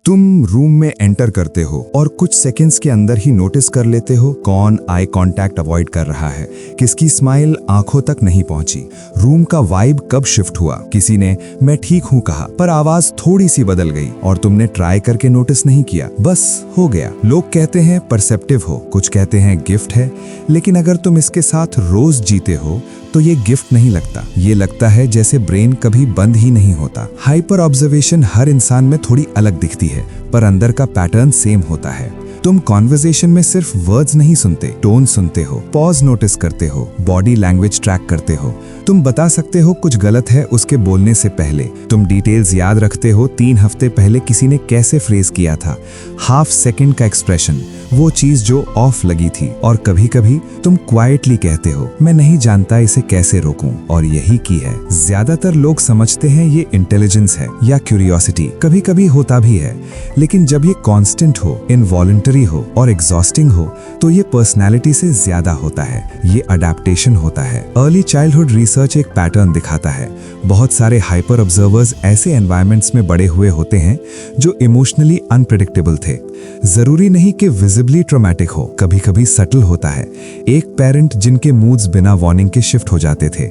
तुम रूम में एंटर करते हो और कुछ सेकंड्स के अंदर ही नोटिस कर लेते हो कौन आई कांटेक्ट अवॉइड कर रहा है, किसकी स्माइल आंखों तक नहीं पहुंची। रूम का वाइब कब शिफ्ट हुआ, किसी ने मैं ठीक हूं कहा पर आवाज थोड़ी सी बदल गई और तुमने ट्राई करके नोटिस नहीं किया, बस हो गया। लोग कहते हैं परसेप्टिव हो, कुछ कहते हैं गिफ्ट है, लेकिन अगर तुम इसके साथ रोज जीते हो तो ये गिफ्ट नहीं लगता, ये लगता है जैसे ब्रेन कभी बंद ही नहीं होता। हाइपर ऑब्जर्वेशन हर इंसान में थोड़ी अलग दिखती है पर अंदर का पैटर्न सेम होता है। तुम कॉन्वर्सेशन में सिर्फ वर्ड्स नहीं सुनते, टोन सुनते हो, पॉज नोटिस करते हो, बॉडी लैंग्वेज ट्रैक करते हो। तुम बता सकते हो कुछ गलत है उसके बोलने से पहले। तुम डिटेल्स याद रखते हो 3 हफ्ते पहले किसी ने कैसे फ्रेज किया था, हाफ सेकंड का एक्सप्रेशन, वो चीज जो ऑफ लगी थी। और कभी कभी तुम क्वाइटली कहते हो मैं नहीं जानता इसे कैसे रोकूं, और यही की है। ज्यादातर लोग समझते हैं ये इंटेलिजेंस है या क्यूरियोसिटी, कभी कभी होता भी है, लेकिन जब ये कांस्टेंट हो, इनवॉलंटरी हो और एग्जॉस्टिंग हो तो ये पर्सनैलिटी से ज्यादा होता है, ये अडेप्टेशन होता है। अर्ली चाइल्डहुड रिसर्च एक पैटर्न दिखाता है। बहुत सारे हाइपर ऑब्जर्वर्स ऐसे एनवायरमेंट्स में बड़े हुए होते हैं जो इमोशनली अनप्रेडिक्टेबल थे। जरूरी नहीं कि विजिबली ट्रॉमेटिक हो, कभी कभी सटल होता है। एक पेरेंट जिनके मूड्स बिना वार्निंग के शिफ्ट हो जाते थे,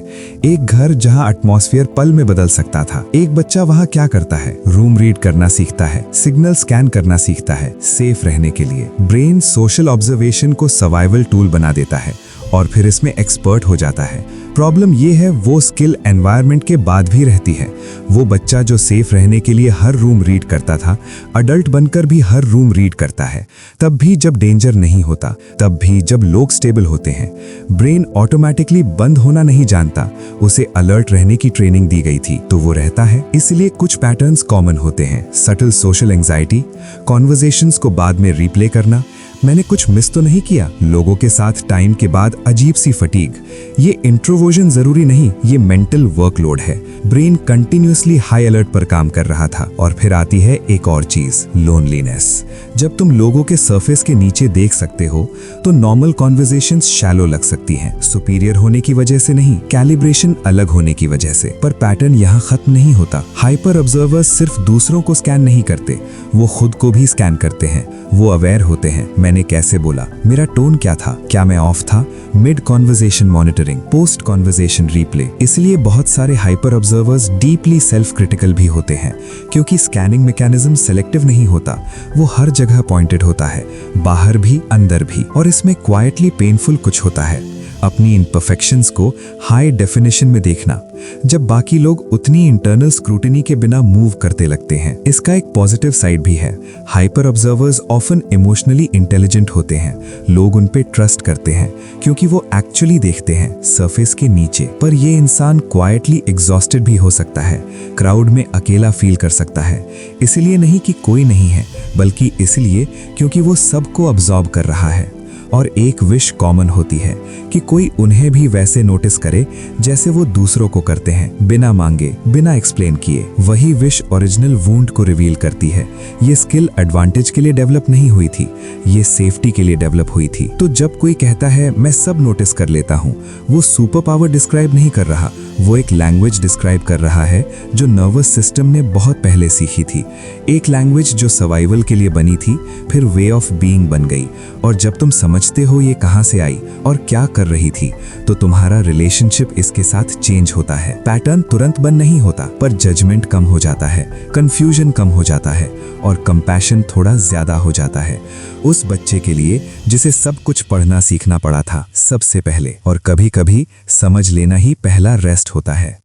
एक घर जहां एटमॉस्फेयर पल में बदल सकता था। एक बच्चा वहां क्या करता है, रूम रीड करना सीखता है, सिग्नल स्कैन करना सीखता है सेफ रहने के लिए। ब्रेन सोशल ऑब्जर्वेशन को सर्वाइवल टूल बना देता है और फिर इसमें एक्सपर्ट हो जाता है। प्रॉब्लम ये है वो स्किल एनवायरनमेंट के बाद भी रहती है। वो बच्चा जो सेफ रहने के लिए हर रूम रीड करता था, अडल्ट बनकर भी हर रूम रीड करता है, तब भी जब डेंजर नहीं होता, तब भी जब लोग स्टेबल होते हैं। ब्रेन ऑटोमेटिकली बंद होना नहीं जानता, उसे अलर्ट रहने की ट्रेनिंग दी गई थी तो वो रहता है। इसलिए कुछ पैटर्न्स कॉमन होते हैं, सटल सोशल एंजाइटी, कॉन्वर्सेशंस को बाद में रिप्ले करना, मैंने कुछ मिस तो नहीं किया, लोगों के साथ टाइम के बाद अजीब सी फटीग। ये इंट्रोवर्जन जरूरी नहीं, ये मेंटल वर्कलोड है। ब्रेन कंटिन्यूअसली हाई अलर्ट पर काम कर रहा था। और फिर आती है एक और चीज, लोनलीनेस। जब तुम लोगों के सरफेस के नीचे देख सकते हो तो नॉर्मल कॉन्वर्सेशंस शैलो लग सकती हैं, सुपीरियर होने की वजह से नहीं, कैलिब्रेशन अलग होने की वजह से। पर पैटर्न यहाँ खत्म नहीं होता। हाइपर ऑब्जर्वर्स सिर्फ दूसरों को स्कैन नहीं करते, वो खुद को भी स्कैन करते हैं। वो अवेयर होते हैं, मैंने कैसे बोला, मेरा टोन क्या था, क्या मैं ऑफ था, mid conversation monitoring, post conversation replay. इसलिए बहुत सारे hyper observers deeply self critical भी होते हैं, क्योंकि स्कैनिंग मैकेनिज्म सेलेक्टिव नहीं होता, वो हर जगह पॉइंटेड होता है, बाहर भी अंदर भी। और इसमें क्वाइटली पेनफुल कुछ होता है, अपनी इम्परफेक्शंस को हाई डेफिनेशन में देखना, जब बाकी लोग उतनी इंटरनल स्क्रूटिनी के बिना मूव करते लगते हैं। इसका एक पॉजिटिव साइड भी है। Hyper observers often emotionally intelligent होते हैं, लोग उन पे ट्रस्ट करते हैं क्योंकि वो एक्चुअली देखते हैं सरफेस के नीचे। पर ये इंसान क्वाइटली एग्जॉस्टेड भी हो सकता है, क्राउड में अकेला फील कर सकता है, इसलिए नहीं कि कोई नहीं है, बल्कि इसलिए क्योंकि वो सबको अब्जॉर्ब कर रहा है। और एक विश कॉमन होती है कि कोई उन्हें भी वैसे नोटिस करे जैसे वो दूसरों को करते हैं, बिना मांगे, बिना एक्सप्लेन किए। वही विश ओरिजिनल वुंड को रिवील करती है। ये स्किल एडवांटेज के लिए डेवलप नहीं हुई थी, ये सेफ्टी के लिए डेवलप हुई थी। तो जब कोई कहता है मैं सब नोटिस कर लेता हूँ, वो सुपर पावर डिस्क्राइब नहीं कर रहा, वो एक लैंग्वेज डिस्क्राइब कर रहा है जो नर्वस सिस्टम ने बहुत पहले सीखी थी। एक लैंग्वेज जो सर्वाइवल के लिए बनी थी, फिर वे ऑफ बीइंग बन गई। और जब तुम समझते हो ये कहां से आई और क्या कर रही थी, तो तुम्हारा रिलेशनशिप इसके साथ चेंज होता है। पैटर्न तुरंत बंद नहीं होता, पर जजमेंट कम हो जाता है, कंफ्यूजन कम हो जाता है और कंपैशन थोड़ा ज्यादा हो जाता है। उस बच्चे के लिए जिसे सब कुछ पढ़ना सीखना पड़ा था सबसे पहले, और कभी कभी समझ लेना ही पहला रेस्ट होता है।